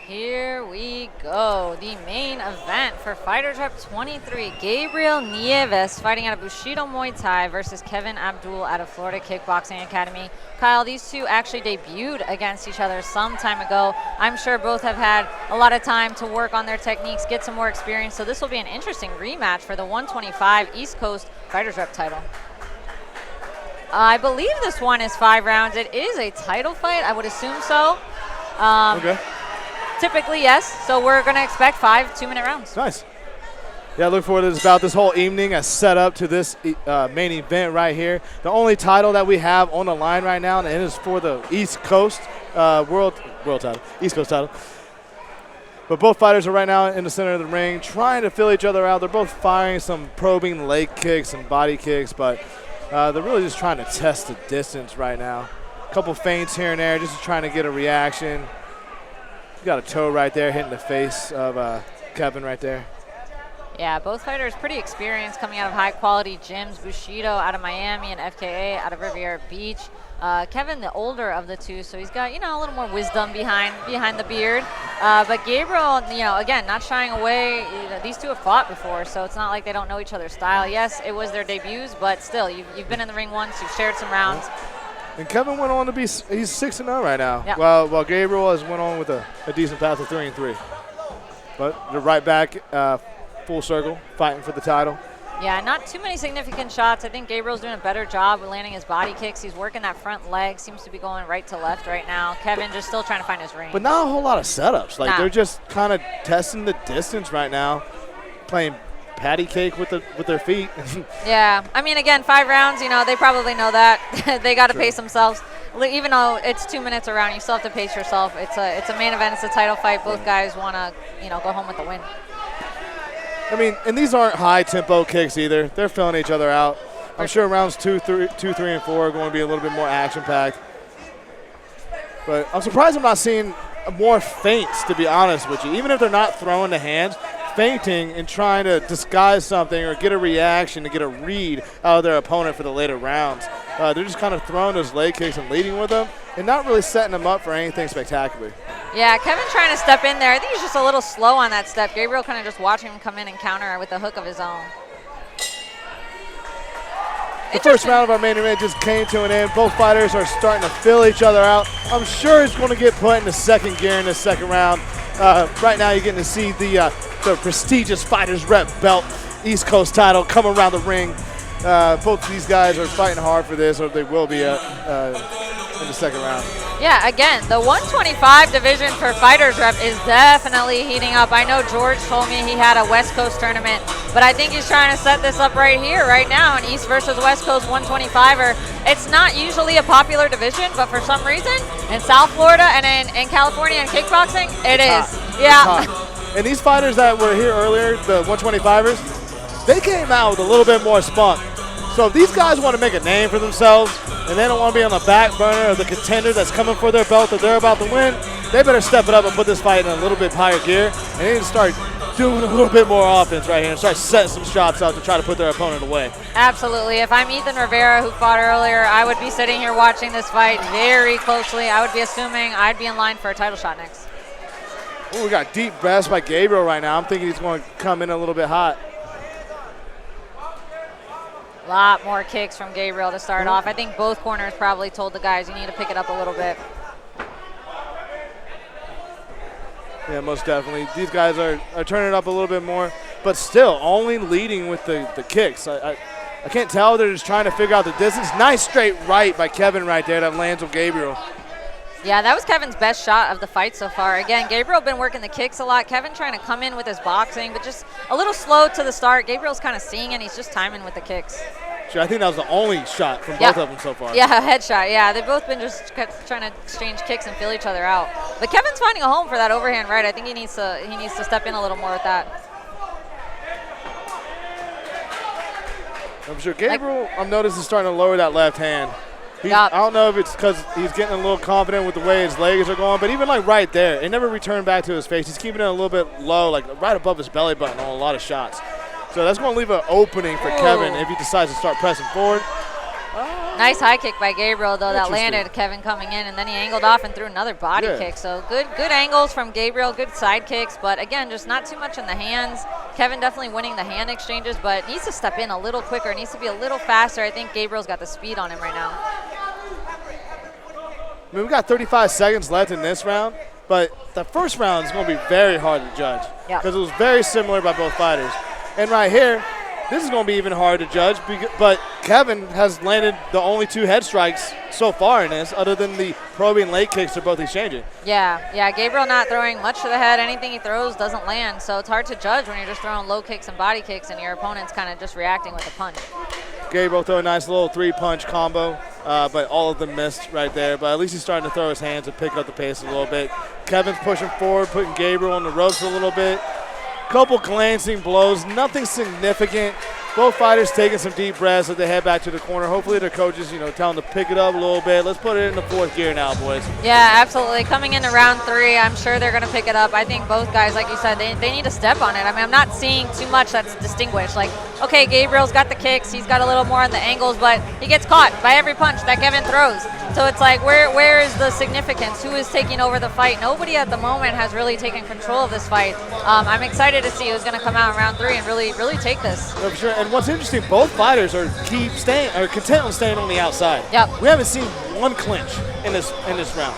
Here we go. The main event for FightersRep 23. Gabriel Nieves fighting out of Bushido Muay Thai versus Kevin Abdul out of Florida Kickboxing Academy. Kyle, these two actually debuted against each other some time ago. I'm sure both have had a lot of time to work on their techniques, get some more experience. So this will be an interesting rematch for the 125 East Coast FightersRep title. I believe this one is 5 rounds. It is a title fight. I would assume so. Okay. Typically, yes. So we're going to expect 5 2-minute rounds. Nice. Yeah, look forward to this bout. This whole evening as set up to this main event right here. The only title that we have on the line right now, and it is for the East Coast world title, East Coast title. But both fighters are right now in the center of the ring, trying to fill each other out. They're both firing some probing leg kicks and body kicks, but they're really just trying to test the distance right now. A couple feints here and there, just trying to get a reaction. Got a toe right there hitting the face of Kevin right there. Yeah, both fighters pretty experienced coming out of high-quality gyms. Bushido out of Miami and FKA out of Riviera Beach. Kevin, the older of the two, so he's got, a little more wisdom behind the beard. But Gabriel, again, not shying away. These two have fought before, so it's not like they don't know each other's style. Yes, it was their debuts, but still, you've been in the ring once, you've shared some rounds. And Kevin went on to he's 6-0 right now. Yep. While Gabriel has went on with a decent path of 3-3. But they're right back, full circle, fighting for the title. Yeah, not too many significant shots. I think Gabriel's doing a better job with landing his body kicks. He's working that front leg. Seems to be going right to left right now. Kevin just still trying to find his range. But not a whole lot of setups. They're just kind of testing the distance right now, playing patty cake with their feet. Yeah, I mean, again, 5 rounds, they probably know that. They got to pace themselves. Even though it's 2 minutes around, you still have to pace yourself. It's a main event. It's a title fight. Both guys want to, go home with the win. I mean, and these aren't high-tempo kicks either. They're filling each other out. I'm sure rounds 2, 3, and 4 are going to be a little bit more action-packed. But I'm surprised I'm not seeing more feints, to be honest with you. Even if they're not throwing the hands, feinting and trying to disguise something or get a reaction to get a read out of their opponent for the later rounds. They're just kind of throwing those leg kicks and leading with them and not really setting them up for anything spectacular. Yeah, Kevin trying to step in there. I think he's just a little slow on that step. Gabriel kind of just watching him come in and counter with a hook of his own. The first round of our main event just came to an end. Both fighters are starting to fill each other out. I'm sure it's going to get put into second gear in the second round. Right now you're getting to see the prestigious FightersRep belt East Coast title come around the ring. Both of these guys are fighting hard for this, or they will be in the second round. Yeah, again, the 125 division for FightersRep is definitely heating up. I know George told me he had a West Coast tournament, but I think he's trying to set this up right here, right now, an East versus West Coast 125er. It's not usually a popular division, but for some reason, in South Florida and in California in kickboxing, it is. Yeah. And these fighters that were here earlier, the 125ers, they came out with a little bit more spunk. So if these guys want to make a name for themselves and they don't want to be on the back burner of the contender that's coming for their belt that they're about to win, they better step it up and put this fight in a little bit higher gear and they need to start doing a little bit more offense right here and start setting some shots out to try to put their opponent away. Absolutely. If I'm Ethan Rivera, who fought earlier, I would be sitting here watching this fight very closely. I would be assuming I'd be in line for a title shot next. Ooh, we got deep breaths by Gabriel right now. I'm thinking he's going to come in a little bit hot. A lot more kicks from Gabriel to start off. I think both corners probably told the guys you need to pick it up a little bit. Yeah, most definitely. These guys are turning it up a little bit more, but still only leading with the kicks. I can't tell. They're just trying to figure out the distance. Nice straight right by Kevin right there that lands with Gabriel. Yeah, that was Kevin's best shot of the fight so far. Again, Gabriel been working the kicks a lot. Kevin trying to come in with his boxing, but just a little slow to the start. Gabriel's kind of seeing it. He's just timing with the kicks. Sure, I think that was the only shot from both of them so far. Yeah, headshot. Yeah, they've both been just trying to exchange kicks and feel each other out. But Kevin's finding a home for that overhand right. I think he needs to step in a little more with that. I'm sure Gabriel, I'm noticing, is starting to lower that left hand. I don't know if it's because he's getting a little confident with the way his legs are going, but even like right there, it never returned back to his face. He's keeping it a little bit low, like right above his belly button on a lot of shots. So that's going to leave an opening for Kevin if he decides to start pressing forward. Nice high kick by Gabriel, though, that landed Kevin coming in, and then he angled off and threw another body kick. So good angles from Gabriel, good side kicks, but again, just not too much in the hands. Kevin definitely winning the hand exchanges, but needs to step in a little quicker, needs to be a little faster. I think Gabriel's got the speed on him right now. I mean, we got 35 seconds left in this round, but the first round is going to be very hard to judge because it was very similar by both fighters. And right here, this is going to be even hard to judge, but Kevin has landed the only 2 head strikes so far in this, other than the probing leg kicks they're both exchanging. Yeah, Gabriel not throwing much to the head. Anything he throws doesn't land, so it's hard to judge when you're just throwing low kicks and body kicks and your opponent's kind of just reacting with a punch. Gabriel threw a nice little 3-punch combo, but all of them missed right there. But at least he's starting to throw his hands and pick up the pace a little bit. Kevin's pushing forward, putting Gabriel on the ropes a little bit. Couple glancing blows, nothing significant. Both fighters taking some deep breaths as they head back to the corner. Hopefully their coaches, tell them to pick it up a little bit. Let's put it in the 4th gear now, boys. Yeah, absolutely. Coming into round 3, I'm sure they're going to pick it up. I think both guys, like you said, they need to step on it. I mean, I'm not seeing too much that's distinguished. Like, okay, Gabriel's got the kicks. He's got a little more on the angles, but he gets caught by every punch that Kevin throws. So it's like, where is the significance? Who is taking over the fight? Nobody at the moment has really taken control of this fight. I'm excited to see who's going to come out in round 3 and really take this. No, for sure. And what's interesting, both fighters are content on staying on the outside. Yep. We haven't seen one clinch in this round.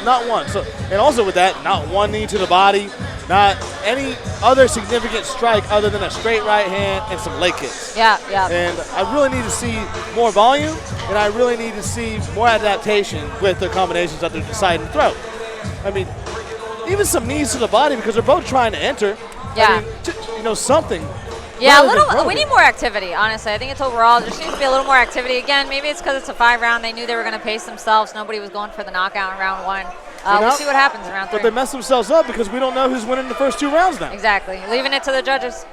Not one. So, and also with that, not one knee to the body, not any other significant strike other than a straight right hand and some leg kicks. Yeah. And I really need to see more volume, and I really need to see more adaptation with the combinations that they're deciding to throw. I mean, even some knees to the body because they're both trying to enter. Yeah. I mean, something. Yeah, we need more activity, honestly. I think it's overall, there just needs to be a little more activity. Again, maybe it's because it's a 5-round. They knew they were going to pace themselves. Nobody was going for the knockout in round 1. We'll see what happens in round 3. But they messed themselves up because we don't know who's winning the first 2 rounds now. Exactly. Leaving it to the judges.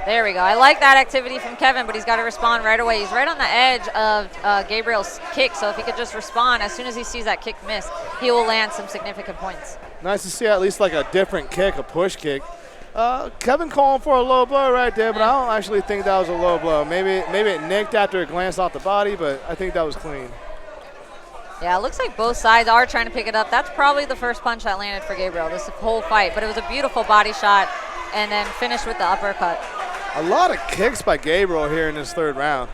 There we go. I like that activity from Kevin, but he's got to respond right away. He's right on the edge of Gabriel's kick, so if he could just respond as soon as he sees that kick miss, he will land some significant points. Nice to see at least like a different kick, a push kick. Kevin calling for a low blow right there, but I don't actually think that was a low blow. Maybe it nicked after it glanced off the body, but I think that was clean. Yeah, it looks like both sides are trying to pick it up. That's probably the first punch that landed for Gabriel this whole fight, but it was a beautiful body shot and then finished with the uppercut. A lot of kicks by Gabriel here in this 3rd round.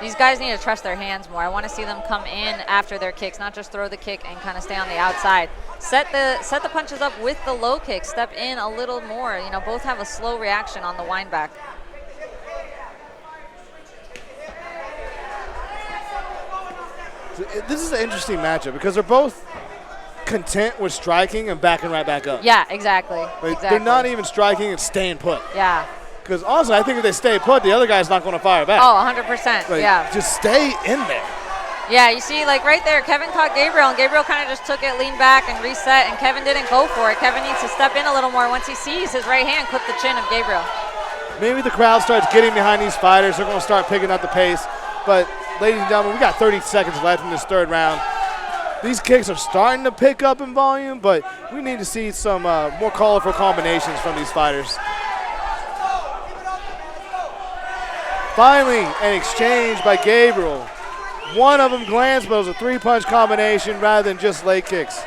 These guys need to trust their hands more. I want to see them come in after their kicks, not just throw the kick and kind of stay on the outside. Set the punches up with the low kick. Step in a little more. Both have a slow reaction on the wind back. This is an interesting matchup because they're both content with striking and backing right back up. Yeah, exactly. They're not even striking and staying put. Yeah. Because also, I think if they stay put, the other guy's not going to fire back. Oh, 100%. Yeah. Just stay in there. Yeah, you see, like right there, Kevin caught Gabriel, and Gabriel kind of just took it, leaned back, and reset, and Kevin didn't go for it. Kevin needs to step in a little more. Once he sees his right hand clip the chin of Gabriel. Maybe the crowd starts getting behind these fighters. They're going to start picking up the pace. But, ladies and gentlemen, we got 30 seconds left in this 3rd round. These kicks are starting to pick up in volume, but we need to see some more colorful combinations from these fighters. Finally, an exchange by Gabriel. One of them glanced, but it was a 3-punch combination rather than just leg kicks.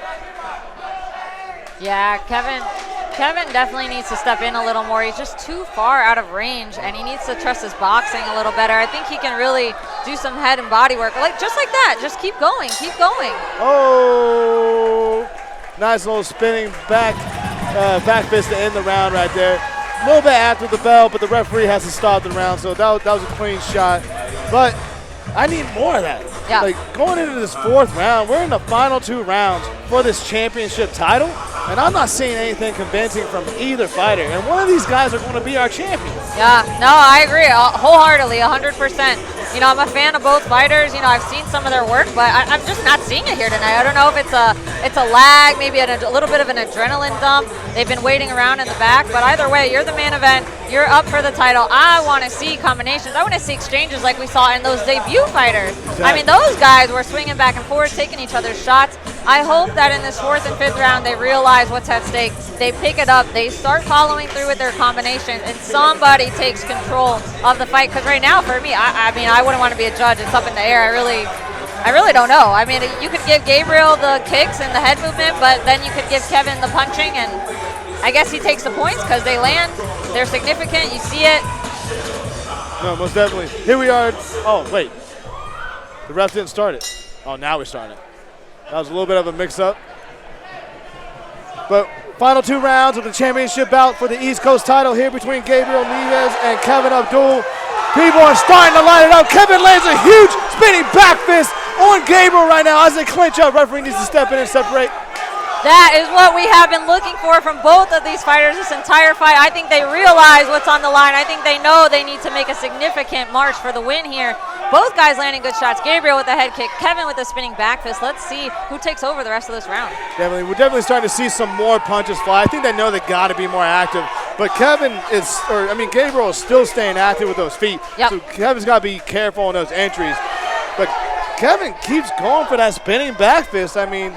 Yeah, Kevin definitely needs to step in a little more. He's just too far out of range, and he needs to trust his boxing a little better. I think he can really do some head and body work, just like that. Just keep going, keep going. Oh, nice little spinning back fist to end the round right there. A little bit after the bell, but the referee has to stop the round, so that was a clean shot. But I need more of that. Yeah. Like going into this 4th round, we're in the final 2 rounds for this championship title, and I'm not seeing anything convincing from either fighter. And one of these guys are going to be our champion. Yeah, no, I agree wholeheartedly, 100%. I'm a fan of both fighters. I've seen some of their work, but I'm just not seeing it here tonight. I don't know if it's a lag, maybe a little bit of an adrenaline dump. They've been waiting around in the back, but either way, you're the main event. you're up for the title. I want to see combinations. I want to see exchanges like we saw in those debut fighters. Exactly. I mean, those guys were swinging back and forth, taking each other's shots. I hope that in this 4th and 5th round, they realize what's at stake. They pick it up. They start following through with their combinations, and somebody takes control of the fight. Because right now, for me, I mean, I wouldn't want to be a judge. It's up in the air. I really don't know. I mean, you could give Gabriel the kicks and the head movement, but then you could give Kevin the punching, and I guess he takes the points because they land. They're significant. You see it. No, most definitely. Here we are. Oh, wait. The ref didn't start it. Oh, now we're starting it. That was a little bit of a mix-up. But final 2 rounds of the championship bout for the East Coast title here between Gabriel Nieves and Kevin Abdul. People are starting to line it up. Kevin lands a huge spinning back fist on Gabriel right now as they clinch up. Referee needs to step in and separate. That is what we have been looking for from both of these fighters this entire fight. I think they realize what's on the line. I think they know they need to make a significant march for the win here. Both guys landing good shots. Gabriel with the head kick, Kevin with the spinning back fist. Let's see who takes over the rest of this round. Definitely. We're definitely starting to see some more punches fly. I think they know they got to be more active. But Gabriel is still staying active with those feet. Yep. So Kevin's got to be careful on those entries. But Kevin keeps going for that spinning back fist. I mean,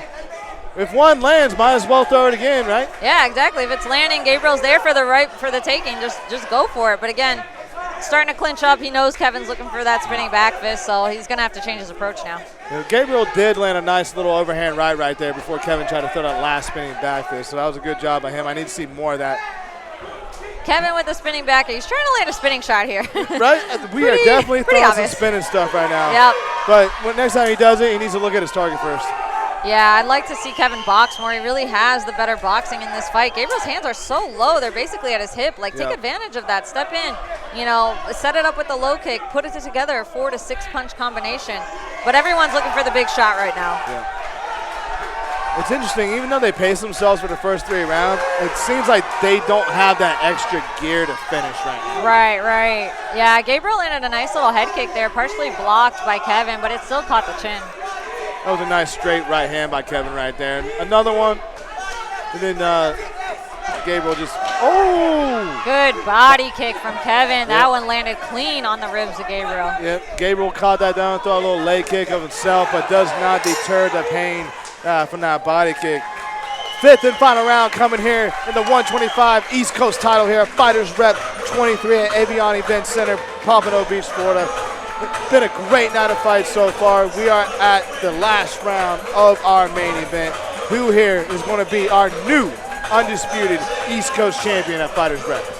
if one lands, might as well throw it again, right? Yeah, exactly. If it's landing, Gabriel's there for the taking. Just go for it. But again, starting to clinch up. He knows Kevin's looking for that spinning back fist, so he's going to have to change his approach now. Yeah, Gabriel did land a nice little overhand right there before Kevin tried to throw that last spinning back fist, so that was a good job by him. I need to see more of that. Kevin with the spinning back. He's trying to land a spinning shot here. Right? We are definitely throwing obvious. some spinning stuff right now. Yep. But next time he does it, he needs to look at his target first. Yeah, I'd like to see Kevin box more. He really has the better boxing in this fight. Gabriel's hands are so low. They're basically at his hip. Like, take advantage of that. Step in. You know, set it up with the low kick. Put it together, a 4 to 6 punch combination. But everyone's looking for the big shot right now. Yeah. It's interesting. Even though they pace themselves for the first 3 rounds, it seems like they don't have that extra gear to finish right now. Right. Yeah, Gabriel landed a nice little head kick there, partially blocked by Kevin, but it still caught the chin. That was a nice straight right hand by Kevin right there. And another one. And then Gabriel just, Good body kick from Kevin. That one landed clean on the ribs of Gabriel. Yep, Gabriel caught that down, throw a little leg kick of himself, but does not deter the pain from that body kick. 5th and final round coming here in the 125 East Coast title here, FightersRep 23 at Avion Event Center, Pompano Beach, Florida. It's been a great night of fights so far. We are at the last round of our main event. Who here is going to be our new undisputed East Coast champion at FightersRep?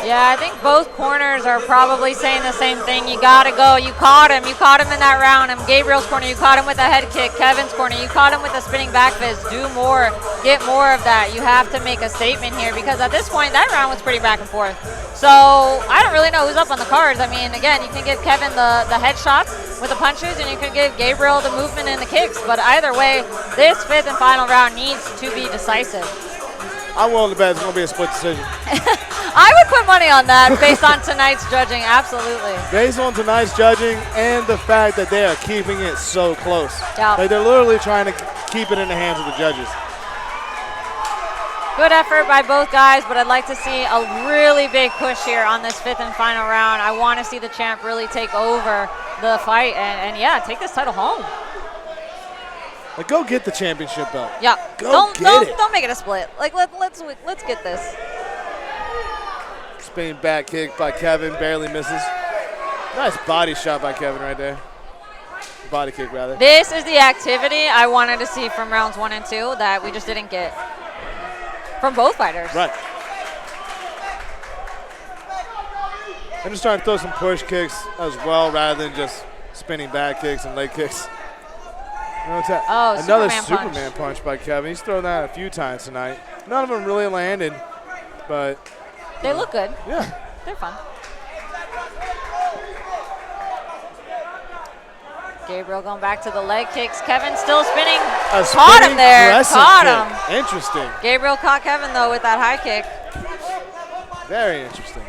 Yeah, I think both corners are probably saying the same thing. You got to go. You caught him. You caught him in that round. In Gabriel's corner, you caught him with a head kick. Kevin's corner, you caught him with a spinning back fist. Do more. Get more of that. You have to make a statement here because at this point, that round was pretty back and forth. So I don't really know who's up on the cards. I mean, again, you can give Kevin the head shots with the punches, and you can give Gabriel the movement and the kicks. But either way, this 5th and final round needs to be decisive. I'm willing to bet it's going to be a split decision. I would put money on that based on tonight's judging, absolutely. Based on tonight's judging and the fact that they are keeping it so close. Yeah. Like they're literally trying to keep it in the hands of the judges. Good effort by both guys, but I'd like to see a really big push here on this 5th and final round. I want to see the champ really take over the fight and yeah, take this title home. Like, go get the championship belt. Yeah. Don't make it a split. Like, let's get this. Spinning back kick by Kevin, barely misses. Nice body shot by Kevin right there. Body kick, rather. This is the activity I wanted to see from rounds 1 and 2 that we just didn't get from both fighters. Right. I'm just trying to throw some push kicks as well rather than just spinning back kicks and leg kicks. Another Superman punch by Kevin. He's thrown that a few times tonight. None of them really landed, but they look good. Yeah. They're fun. Gabriel going back to the leg kicks. Kevin still spinning. Caught him there. Caught him. Interesting. Gabriel caught Kevin, though, with that high kick. Very interesting.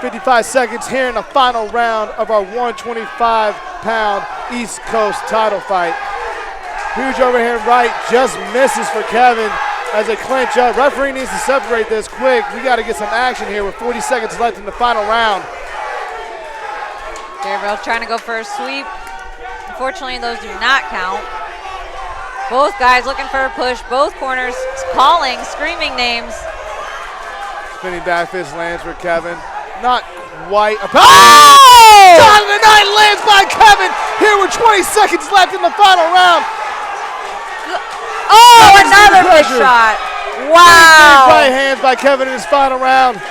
55 seconds here in the final round of our 125-pound East Coast title fight. Huge overhand right, just misses for Kevin as they clinch up. Referee needs to separate this quick. We got to get some action here with 40 seconds left in the final round. Gabriel trying to go for a sweep. Unfortunately, those do not count. Both guys looking for a push. Both corners calling, screaming names. Spinning back fist lands for Kevin. Not quite. Oh! Shot of the night lands by Kevin here with 20 seconds left in the final round. Oh, another big shot. Wow. Big right hands by Kevin in his final round.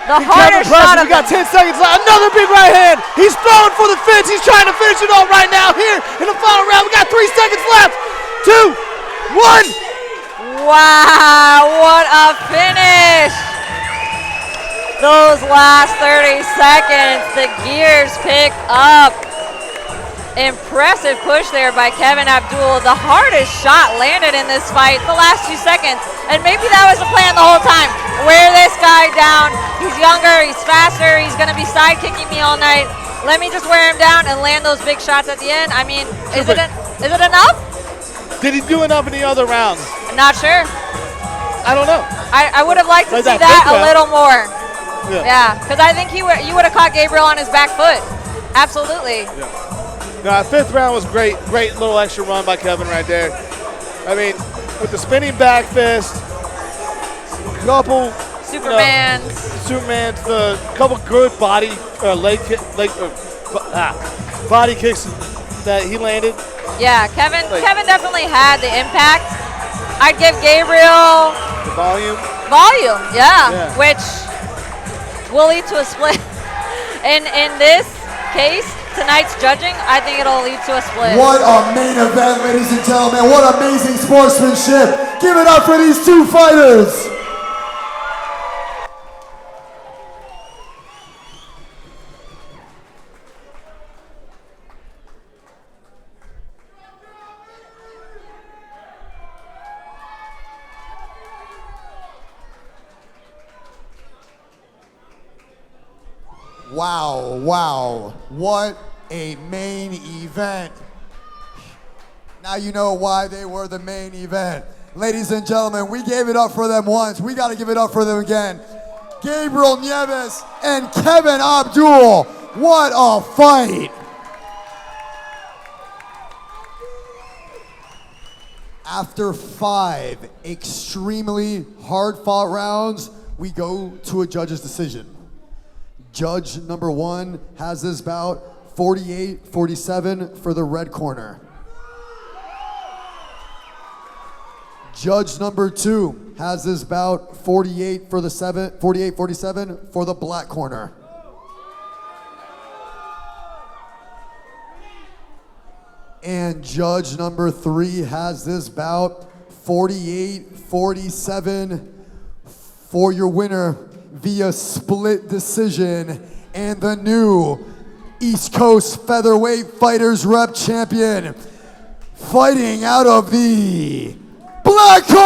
The hardest shot of We got 10 seconds left. Another big right hand. He's throwing for the fence. He's trying to finish it off right now here in the final round. We got 3 seconds left. 2, 1. Wow, what a finish. Those last 30 seconds, the gears pick up. Impressive push there by Kevin Abdul. The hardest shot landed in this fight the last 2 seconds. And maybe that was the plan the whole time. Wear this guy down. He's younger, he's faster, he's gonna be side kicking me all night. Let me just wear him down and land those big shots at the end. I mean, is it enough? Did he do enough in the other rounds? I'm not sure. I don't know. I would have liked to see that a little more. Yeah, because I think you would have caught Gabriel on his back foot. Absolutely. Yeah. No, that 5th round was great. Great little extra run by Kevin right there. I mean, with the spinning back fist, couple Superman's, the couple good body body kicks that he landed. Yeah, Kevin definitely had the impact. I'd give Gabriel the volume, yeah. Which will lead to a split. In this case, tonight's judging, I think it'll lead to a split. What a main event, ladies and gentlemen. What amazing sportsmanship. Give it up for these 2 fighters. Wow, what a main event. Now you know why they were the main event. Ladies and gentlemen, we gave it up for them once. We got to give it up for them again. Gabriel Nieves and Kevin Abdul. What a fight. After 5 extremely hard-fought rounds, we go to a judge's decision. Judge number 1 has this bout 48-47 for the red corner. Judge number 2 has this bout 48-47 for the black corner. And judge number 3 has this bout 48-47 for your winner via split decision and the new East Coast Featherweight Fighters Rep champion, fighting out of the black corner.